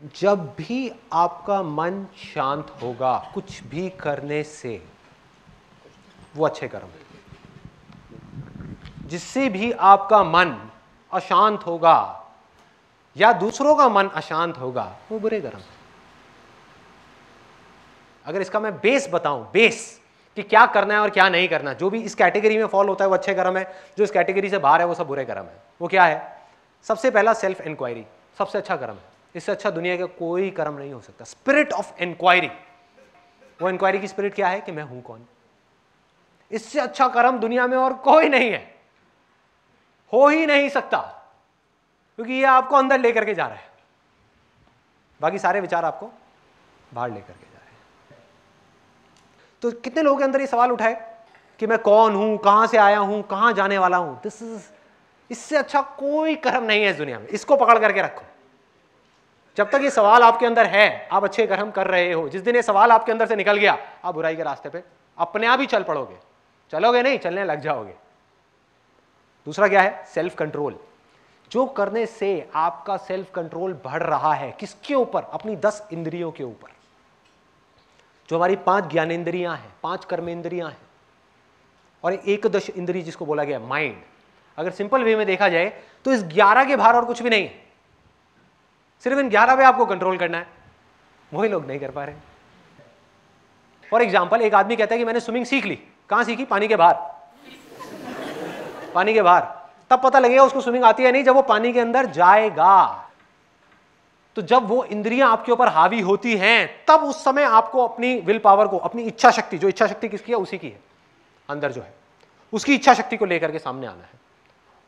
जब भी आपका मन शांत होगा कुछ भी करने से, वो अच्छे कर्म है। जिससे भी आपका मन अशांत होगा या दूसरों का मन अशांत होगा, वो बुरे कर्म है। अगर इसका मैं बेस बताऊं, बेस कि क्या करना है और क्या नहीं करना, जो भी इस कैटेगरी में फॉल होता है वो अच्छे कर्म है, जो इस कैटेगरी से बाहर है वो सब बुरे कर्म है। वो क्या है? सबसे पहला सेल्फ इंक्वायरी, सबसे अच्छा कर्म है। इससे अच्छा दुनिया का कोई कर्म नहीं हो सकता। स्पिरिट ऑफ इंक्वायरी, वो इंक्वायरी की स्पिरिट क्या है कि मैं हूं कौन। इससे अच्छा कर्म दुनिया में और कोई नहीं है, हो ही नहीं सकता, क्योंकि ये आपको अंदर लेकर के जा रहा है, बाकी सारे विचार आपको बाहर लेकर के जा रहे हैं। तो कितने लोगों के अंदर ये सवाल उठाए कि मैं कौन हूं, कहां से आया हूं, कहां जाने वाला हूं। इससे अच्छा कोई कर्म नहीं है इस दुनिया में। इसको पकड़ करके रखो। जब तक ये सवाल आपके अंदर है, आप अच्छे कर्म कर रहे हो। जिस दिन ये सवाल आपके अंदर से निकल गया, आप बुराई के रास्ते पे अपने आप ही चल पड़ोगे। चलोगे नहीं, चलने लग जाओगे। दूसरा क्या है? Self control. जो करने से आपका सेल्फ कंट्रोल बढ़ रहा है, किसके ऊपर? अपनी 10 इंद्रियों के ऊपर। जो हमारी 5 ज्ञानेंद्रियां हैं, 5 कर्मेंद्रियां हैं, और एकदश इंद्रिय जिसको बोला गया माइंड। अगर सिंपल वे में देखा जाए तो इस 11 के बाहर और कुछ भी नहीं है। सिर्फ इन 11 पे आपको कंट्रोल करना है। वही लोग नहीं कर पा रहे। फॉर एग्जाम्पल, एक आदमी कहता है कि मैंने स्विमिंग सीख ली। कहां सीखी? पानी के बाहर। पानी के बाहर। तब पता लगेगा उसको स्विमिंग आती है नहीं, जब वो पानी के अंदर जाएगा। तो जब वो इंद्रियां आपके ऊपर हावी होती हैं, तब उस समय आपको अपनी विल पावर को, अपनी इच्छा शक्ति, जो इच्छा शक्ति किसकी है? उसी की है, अंदर जो है, उसकी इच्छा शक्ति को लेकर के सामने आना है।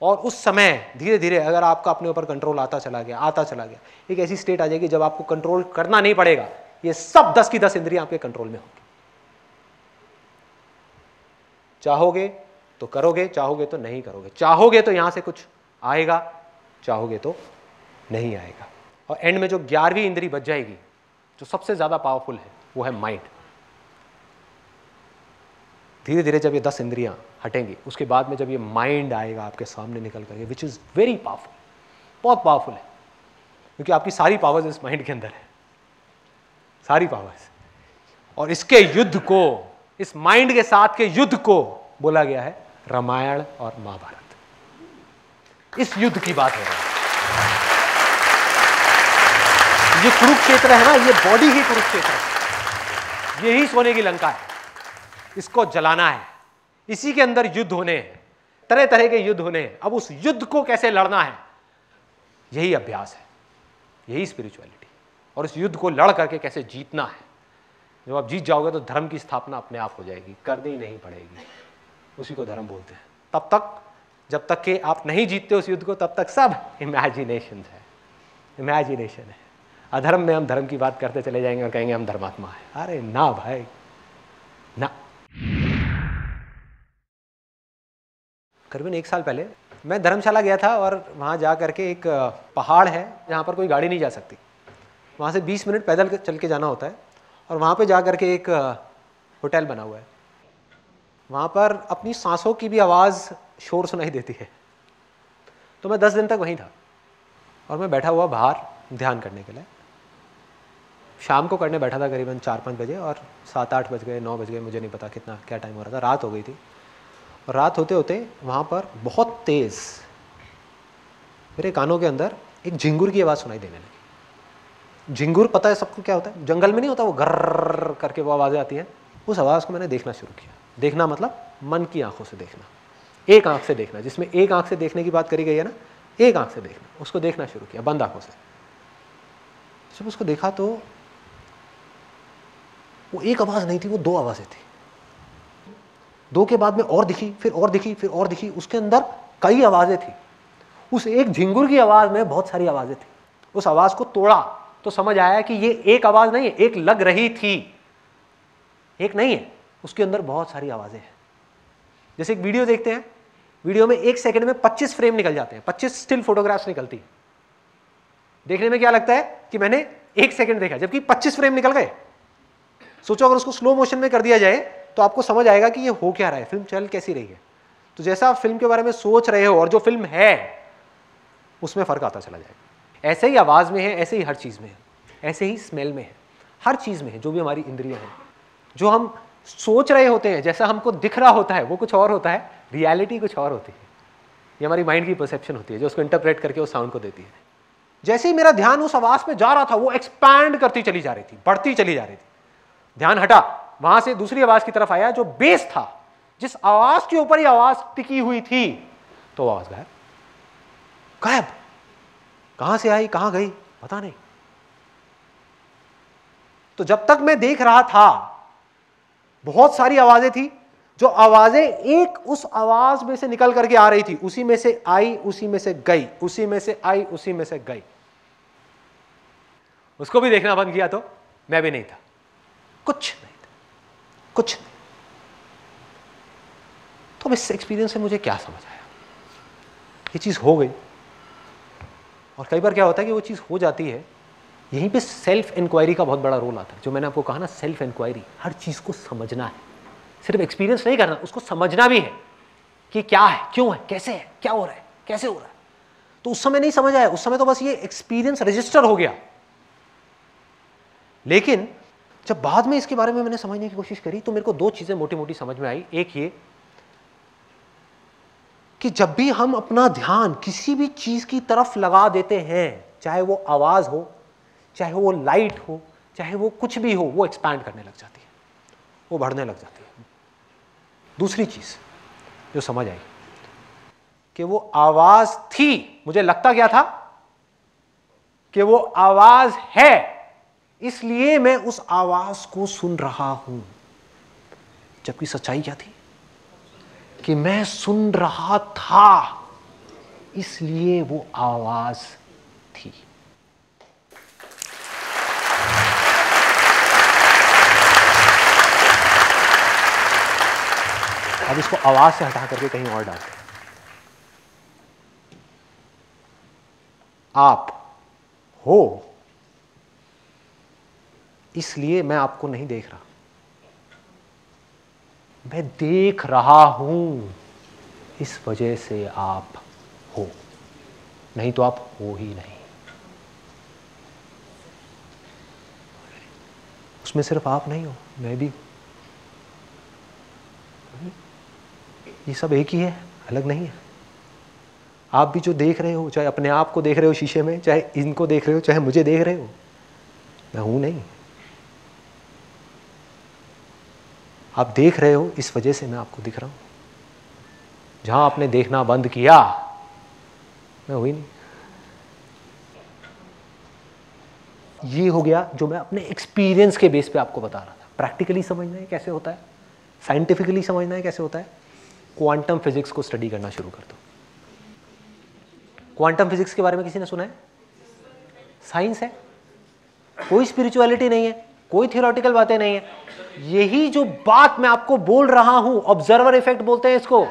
और उस समय धीरे धीरे अगर आपका अपने ऊपर कंट्रोल आता चला गया, एक ऐसी स्टेट आ जाएगी जब आपको कंट्रोल करना नहीं पड़ेगा। ये सब 10 की 10 इंद्रियां आपके कंट्रोल में होंगी। चाहोगे तो करोगे, चाहोगे तो नहीं करोगे। चाहोगे तो यहां से कुछ आएगा, चाहोगे तो नहीं आएगा। और एंड में जो 11वीं इंद्री बच जाएगी, जो सबसे ज्यादा पावरफुल है, वो है माइंड। धीरे धीरे जब ये 10 इंद्रियां हटेंगी, उसके बाद में जब ये माइंड आएगा आपके सामने निकल करके, विच इज वेरी पावरफुल, बहुत पावरफुल है, क्योंकि आपकी सारी पावर्स इस माइंड के अंदर है, सारी पावर्स। और इसके युद्ध को, इस माइंड के साथ के युद्ध को बोला गया है रामायण और महाभारत। इस युद्ध की बात हो रही है। ये कुरुक्षेत्र है ना, ये बॉडी ही कुरुक्षेत्र है। यही सोने की लंका है, इसको जलाना है। इसी के अंदर युद्ध होने हैं, तरह तरह के युद्ध होने हैं। अब उस युद्ध को कैसे लड़ना है, यही अभ्यास है, यही स्पिरिचुअलिटी। और उस युद्ध को लड़ करके कैसे जीतना है। जब आप जीत जाओगे तो धर्म की स्थापना अपने आप हो जाएगी, करनी नहीं पड़ेगी। उसी को धर्म बोलते हैं। तब तक, जब तक कि आप नहीं जीतते उस युद्ध को, तब तक सब इमेजिनेशन है, इमेजिनेशन है। अधर्म में हम धर्म की बात करते चले जाएंगे और कहेंगे हम धर्मात्मा है। अरे ना भाई, ना। करीबन 1 साल पहले मैं धर्मशाला गया था, और वहाँ जा करके एक पहाड़ है जहाँ पर कोई गाड़ी नहीं जा सकती। वहाँ से 20 मिनट पैदल चल के जाना होता है, और वहाँ पे जा करके एक होटल बना हुआ है। वहाँ पर अपनी सांसों की भी आवाज़ शोर सुनाई देती है। तो मैं 10 दिन तक वहीं था, और मैं बैठा हुआ बाहर ध्यान करने के लिए। शाम को करने बैठा था करीबन 4-5 बजे, और 7-8 बज गए, 9 बज गए, मुझे नहीं पता कितना क्या टाइम हो रहा था। रात हो गई थी, और रात होते होते वहाँ पर बहुत तेज़ मेरे कानों के अंदर एक झिंगुर की आवाज़ सुनाई देने लगी। झिंगुर पता है सबको क्या होता है? जंगल में नहीं होता वो, गर्र करके वो आवाज़ें आती हैं। उस आवाज़ को मैंने देखना शुरू किया। देखना मतलब मन की आंखों से देखना, एक आंख से देखना। जिसमें एक आंख से देखने की बात करी गई है ना, एक आंख से देखना, उसको देखना शुरू किया बंद आंखों से। जब उसको देखा तो वो एक आवाज़ नहीं थी, वो 2 आवाज़ें थी। 2 के बाद में और दिखी, फिर और दिखी, फिर और दिखी। उसके अंदर कई आवाज़ें थी। उस एक झिंगुर की आवाज़ में बहुत सारी आवाज़ें थी। उस आवाज़ को तोड़ा तो समझ आया कि ये एक आवाज़ नहीं है, एक लग रही थी, एक नहीं है, उसके अंदर बहुत सारी आवाज़ें हैं। जैसे एक वीडियो देखते हैं, वीडियो में 1 सेकंड में 25 फ्रेम निकल जाते हैं, 25 स्टिल फोटोग्राफ्स निकलती है। देखने में क्या लगता है कि मैंने 1 सेकंड देखा, जबकि 25 फ्रेम निकल गए। सोचो अगर उसको स्लो मोशन में कर दिया जाए तो आपको समझ आएगा कि ये हो क्या रहा है, फिल्म चल कैसी रही है। तो जैसा आप फिल्म के बारे में सोच रहे हो और जो फिल्म है, उसमें फर्क आता चला जाएगा। ऐसे ही आवाज़ में है, ऐसे ही हर चीज़ में है। ऐसे ही स्मेल में है, हर चीज में है, जो भी हमारी इंद्रियां हैं। जो हम सोच रहे होते हैं, जैसा हमको दिख रहा होता है वो कुछ और होता है, रियलिटी कुछ और होती है। ये हमारी माइंड की परसेप्शन होती है जो उसको इंटरप्रेट करके उस साउंड को देती है। जैसे ही मेरा ध्यान उस आवाज पे जा रहा था, वो एक्सपैंड करती चली जा रही थी, बढ़ती चली जा रही थी। ध्यान हटा, वहां से दूसरी आवाज की तरफ आया जो बेस था, जिस आवाज के ऊपर ही आवाज टिकी हुई थी, तो आवाज गायब। गायब कहां से आई कहां गई पता नहीं। तो जब तक मैं देख रहा था बहुत सारी आवाजें थी, जो आवाजें एक उस आवाज में से निकल करके आ रही थी, उसी में से आई, उसी में से गई, उसी में से आई, उसी में से गई। उसको भी देखना बंद किया तो मैं भी नहीं था, कुछ नहीं था, कुछ नहीं। तो इस एक्सपीरियंस से मुझे क्या समझ आया, ये चीज हो गई। और कई बार क्या होता है कि वो चीज हो जाती है, यहीं पे सेल्फ इंक्वायरी का बहुत बड़ा रोल आता है। जो मैंने आपको कहा ना, सेल्फ इंक्वायरी, हर चीज को समझना है, सिर्फ एक्सपीरियंस नहीं करना, उसको समझना भी है कि क्या है, क्यों है, कैसे है, क्या हो रहा है, कैसे हो रहा है। तो उस समय नहीं समझ आया, उस समय तो बस ये एक्सपीरियंस रजिस्टर हो गया। लेकिन जब बाद में इसके बारे में मैंने समझने की कोशिश करी, तो मेरे को दो चीजें मोटी मोटी समझ में आई। एक ये कि जब भी हम अपना ध्यान किसी भी चीज की तरफ लगा देते हैं, चाहे वो आवाज हो, चाहे वो लाइट हो, चाहे वो कुछ भी हो, वो एक्सपैंड करने लग जाती है, वो बढ़ने लग जाती है। दूसरी चीज जो समझ आई कि वो आवाज थी, मुझे लगता क्या था कि वो आवाज है, इसलिए मैं उस आवाज को सुन रहा हूं। जबकि सच्चाई क्या थी कि मैं सुन रहा था, इसलिए वो आवाज थी। अब इसको आवाज से हटा करके कहीं और डालते हैं। आप हो, इसलिए मैं आपको नहीं देख रहा, मैं देख रहा हूं, इस वजह से आप हो, नहीं तो आप हो ही नहीं। उसमें सिर्फ आप नहीं हो, मैं भी, ये सब एक ही है, अलग नहीं है। आप भी जो देख रहे हो, चाहे अपने आप को देख रहे हो शीशे में, चाहे इनको देख रहे हो, चाहे मुझे देख रहे हो, मैं हूं नहीं। आप देख रहे हो, इस वजह से मैं आपको दिख रहा हूं। जहां आपने देखना बंद किया, मैं हुई नहीं। ये हो गया जो मैं अपने एक्सपीरियंस के बेस पे आपको बता रहा था। प्रैक्टिकली समझना है कैसे होता है, साइंटिफिकली समझना है कैसे होता है, क्वांटम फिजिक्स को स्टडी करना शुरू कर दो। क्वांटम फिजिक्स के बारे में किसी ने सुना है? साइंस है, कोई स्पिरिचुअलिटी नहीं है, कोई थियोरेटिकल बातें नहीं है। यही जो बात मैं आपको बोल रहा हूं, ऑब्जर्वर इफेक्ट बोलते हैं इसको।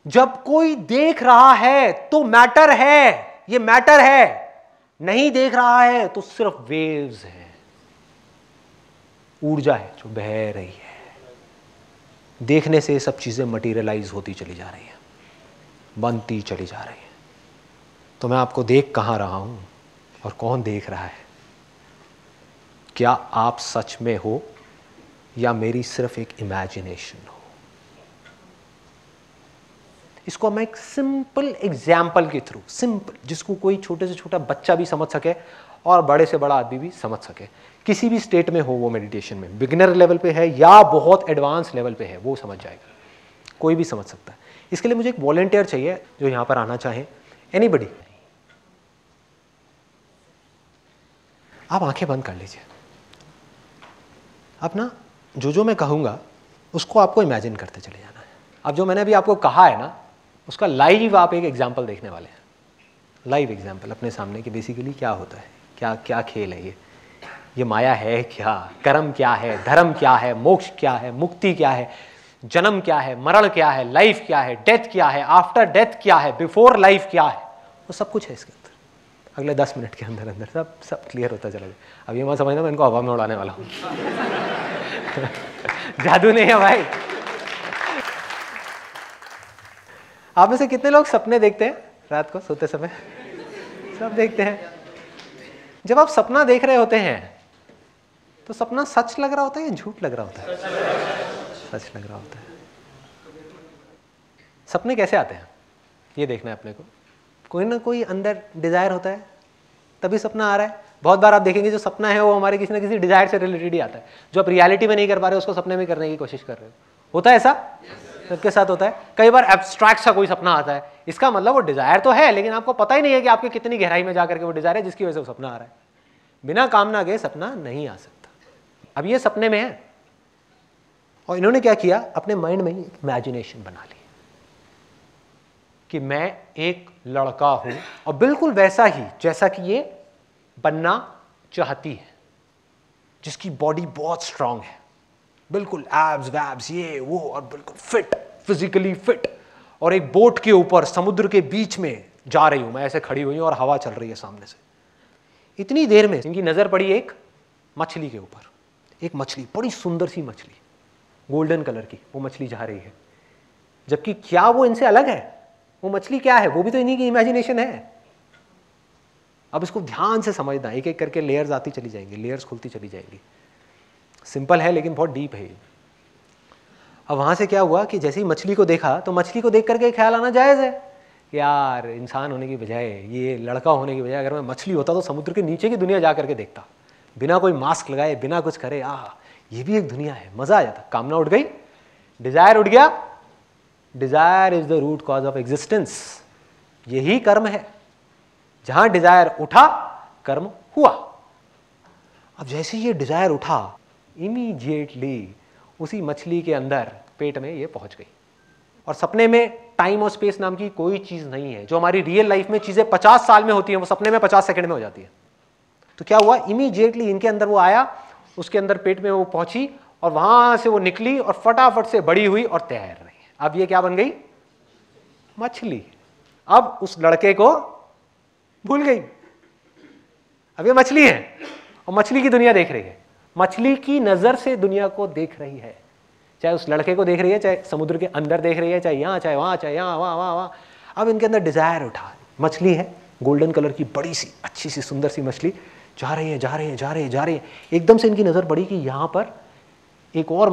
जब कोई देख रहा है तो मैटर है, ये मैटर है। नहीं देख रहा है तो सिर्फ वेव्स है, ऊर्जा है जो बह रही है। देखने से सब चीजें मटीरियलाइज होती चली जा रही है, बनती चली जा रही है। तो मैं आपको देख कहां रहा हूं और कौन देख रहा है? क्या आप सच में हो या मेरी सिर्फ एक इमेजिनेशन हो? इसको मैं एक सिंपल एग्जाम्पल के थ्रू, सिंपल, जिसको कोई छोटे से छोटा बच्चा भी समझ सके और बड़े से बड़ा आदमी भी समझ सके, किसी भी स्टेट में हो वो मेडिटेशन में, बिगिनर लेवल पे है या बहुत एडवांस लेवल पे है, वो समझ जाएगा, कोई भी समझ सकता है। इसके लिए मुझे एक वॉलंटियर चाहिए जो यहां पर आना चाहे। एनीबडी, आप आंखें बंद कर लीजिए। अब ना जो मैं कहूंगा उसको आपको इमेजिन करते चले जाना है। अब जो मैंने अभी आपको कहा है ना, उसका लाइव आप एक एग्जाम्पल देखने वाले हैं, लाइव एग्जाम्पल अपने सामने कि बेसिकली क्या होता है, क्या क्या खेल है ये माया है क्या, कर्म क्या है, धर्म क्या है, मोक्ष क्या है, मुक्ति क्या है, जन्म क्या है, मरण क्या है, लाइफ क्या है, डेथ क्या है, आफ्टर डेथ क्या है, बिफोर लाइफ क्या है, वो सब कुछ है इसके अंदर। अगले 10 मिनट के अंदर अंदर सब क्लियर होता चला जाए। अब ये मत समझना मैं इनको हवा में उड़ाने वाला हूँ जादू नहीं है भाई। आप में से कितने लोग सपने देखते हैं रात को सोते समय? सब देखते हैं। जब आप सपना देख रहे होते हैं तो सपना सच लग रहा होता है या झूठ लग रहा होता है? सच लग रहा होता है। सपने कैसे आते हैं ये देखना है अपने को। कोई ना कोई अंदर डिजायर होता है तभी सपना आ रहा है। बहुत बार आप देखेंगे जो सपना है वो हमारे किसी ना किसी डिजायर से रिलेटेड ही आता है। जो आप रियलिटी में नहीं कर पा रहे हो उसको सपने में करने की कोशिश कर रहे हो। होता है ऐसा? सबके साथ होता है। कई बार एब्स्ट्रैक्ट सा कोई सपना आता है, इसका मतलब वो डिजायर तो है लेकिन आपको पता ही नहीं है कि आपके कितनी गहराई में जाकर के वो डिजायर है जिसकी वजह से वो सपना आ रहा है। बिना कामना के सपना नहीं आ सकता। अब ये सपने में है और इन्होंने क्या किया, अपने माइंड में ही इमेजिनेशन बना ली कि मैं एक लड़का हूं और बिल्कुल वैसा ही जैसा कि ये बनना चाहती है, जिसकी बॉडी बहुत स्ट्रांग है, बिल्कुल एब्स वैब्स ये वो और बिल्कुल फिट, फिजिकली फिट, और एक बोट के ऊपर समुद्र के बीच में जा रही हूं मैं, ऐसे खड़ी हुई हूं और हवा चल रही है सामने से। इतनी देर में इनकी नजर पड़ी एक मछली के ऊपर। एक मछली, बड़ी सुंदर सी मछली, गोल्डन कलर की, वो मछली जा रही है। जबकि क्या वो इनसे अलग है? वो मछली क्या है? वो भी तो इन्हीं की इमेजिनेशन है। अब इसको ध्यान से समझना, एक एक करके लेयर्स आती चली जाएंगी, लेयर्स खुलती चली जाएंगी। सिंपल है लेकिन बहुत डीप है। अब वहां से क्या हुआ कि जैसे ही मछली को देखा तो मछली को देख करके ख्याल आना जायज है कि यार इंसान होने की बजाय, ये लड़का होने की बजाय अगर मैं मछली होता तो समुद्र के नीचे की दुनिया जा करके देखता, बिना कोई मास्क लगाए, बिना कुछ करे। ये भी एक दुनिया है, मजा आ जाता। कामना उठ गई, डिजायर उठ गया। Desire is the root cause of existence. यही कर्म है। जहां डिजायर उठा कर्म हुआ। अब जैसे ये डिजायर उठा, इमीडिएटली उसी मछली के अंदर पेट में ये पहुंच गई। और सपने में टाइम और स्पेस नाम की कोई चीज नहीं है। जो हमारी रियल लाइफ में चीजें 50 साल में होती हैं वो सपने में 50 सेकंड में हो जाती है। तो क्या हुआ, इमीडिएटली इनके अंदर वो आया, उसके अंदर पेट में वो पहुंची और वहां से वो निकली और फटाफट से बड़ी हुई और तैर रही है। अब ये क्या बन गई? मछली। अब उस लड़के को भूल गई। अब ये मछली है और मछली की दुनिया देख रही है। मछली की नजर से दुनिया को देख रही है। चाहे उस लड़के को देख रही है, चाहे समुद्र के अंदर देख रही है, चाहे यहां, चाहे वहां, चाहे यहां, वहां, वहां, वहां। अब इनके अंदर डिजायर उठा। मछली है, गोल्डन कलर की, बड़ी सी, अच्छी सी, सुंदर सी मछली जा रही है, जा रही है, जा रही है, जा रही है। एकदम से इनकी नजर पड़ी कि यहां पर एक और